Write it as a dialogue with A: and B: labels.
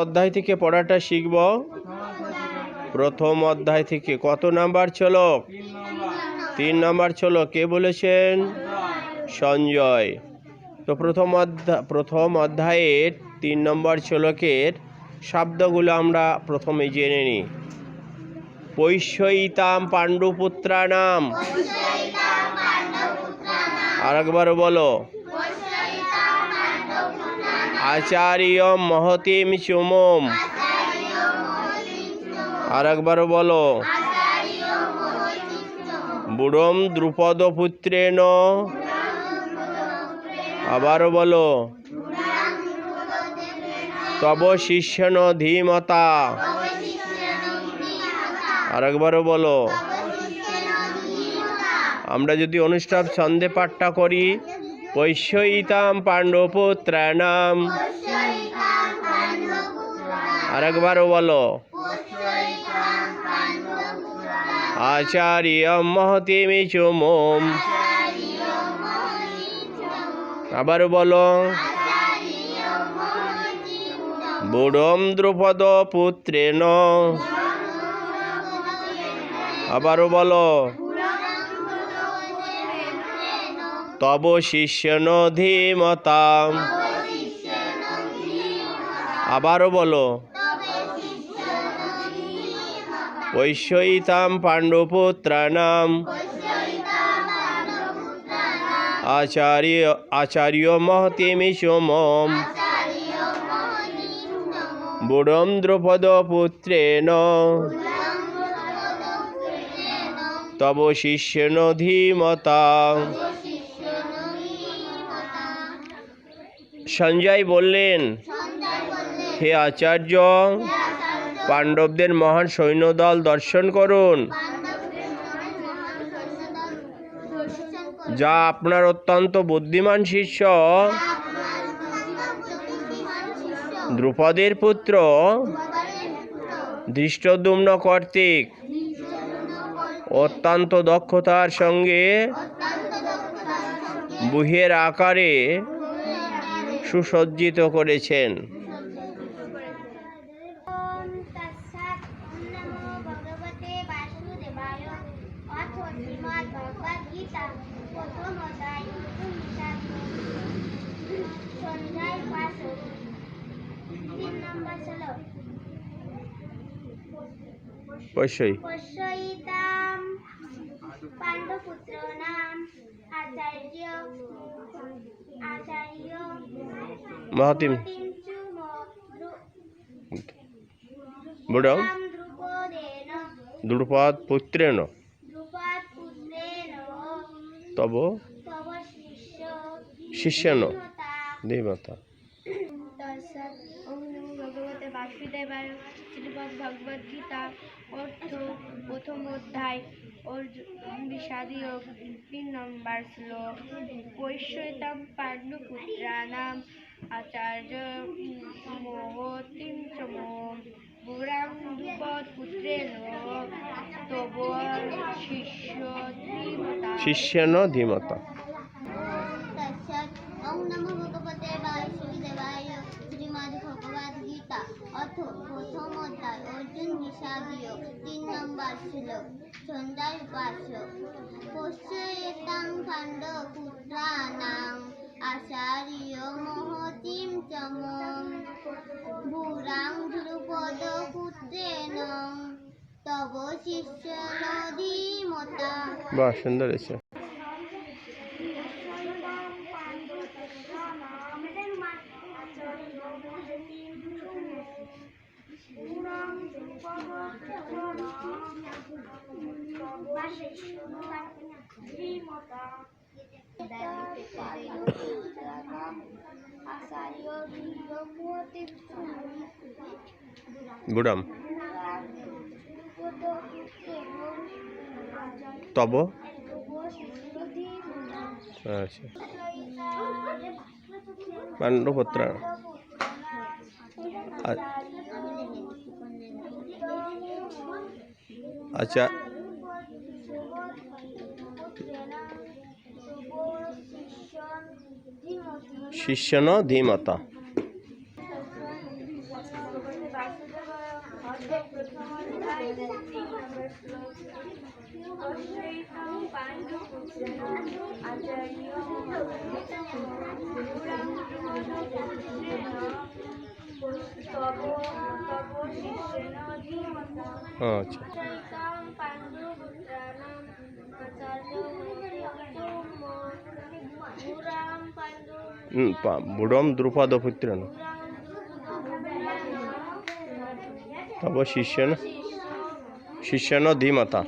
A: অধ্যায় থেকে পড়াটা শিখব। প্রথম অধ্যায় থেকে কত নাম্বার শ্লোক? 3 নাম্বার শ্লোক। কে বলেছেন? সঞ্জয়। তো প্রথম অধ্যায়ের 3 নম্বর শ্লোকের শব্দগুলো আমরা প্রথমে জেনে নিই। পৈষ্যইতাম পাণ্ডুপুত্রানাম। আরেকবার বলো। আচার্যম মহতিম চুমম। আরেকবার বলো। বুড়ম দ্রুপদপুত্রেণ। আবারও বলো। তব শিষ্যন ধীমতা। আরেকবারও বলো। আমরা যদি অনুষ্টাপ ছন্দে পাঠটা করি, পৈষ্যইতাম পাণ্ডুপুত্রানাম। আরেকবারও বলো। আচার্যম মহতিম চুমম। আবারও বলো। বুড়ম দ্রুপদ পুত্রেণ। আবারও বলো। তব শিষ্যন ধীমতা। আবারও বলো। পৈষ্যইতাম পাণ্ডুপুত্রানাম। আচার্য মহতিম চুমম। বুড়ম দ্রুপদ পুত্রেণ। তব শিষ্যন ধীমতা। সঞ্জয় বললেন, হে আচার্য, পাণ্ডবদের মহান সৈন্যদল দর্শন করুন, যা আপনার অত্যন্ত বুদ্ধিমান শিষ্য দ্রুপদের পুত্র ধৃষ্টদ্যুম্ন কর্তৃক অত্যন্ত দক্ষতার সঙ্গে ব্যূহের আকারে সুসজ্জিত করেছেন।
B: পৈষ্যইতাম পাণ্ডুপুত্রানাম আচার্য
A: মহতিম বুড়ম দ্রুপদ পুত্রেণ। তব শিষ্যন ধীমতা।
B: ভগবতে বাসুদেবায়। শ্রীমদ্ ভগবদ গীতা অর্থ প্রথম অধ্যায় অর্জুন বিষাদযোগ 3 নম্বর শ্লোক। পৈষ্যইতাম পাণ্ডুপুত্রানাম আচার্য মহতিম চুমম। বুড়ম দ্রুপদ পুত্রেণ। তব
A: শিষ্যন ধীমতা।
B: ওম নমো ভগবতে বাসুদেবায়। শ্রীমদ্ ভগবদ গীতা অর্থ প্রথম অধ্যায় অর্জুন বিষাদযোগ 3 নম্বর শ্লোক। সঞ্জয় উপাস্য। পৈষ্যইতাম পাণ্ডুপুত্রানাম আচার্য মহতিম চুমম। বুড়ম দ্রুপদ পুত্রেণ। তব শিষ্যন ধীমতা।
A: বাহ, সুন্দর হয়েছে। বুড়ম তব। আচ্ছা, পাণ্ডুপুত্র। আচ্ছা, শিষ্যন ধীমতা।
C: वासुदेवाय अथ प्रथमोऽध्याय 3 नंबर श्लोक अश्वैतं पाण्डुपुत्रेण आचार्यो गुरुरां द्रुपदपुत्रेण तव शिष्येण धीमता
A: আচ্ছা
C: अश्वैतं पाण्डुपुत्राणाम् आचार्यो गुरुरां
A: বুড়ম দ্রুপদ পুত্রেন তব শিষ্যেন ধীমতা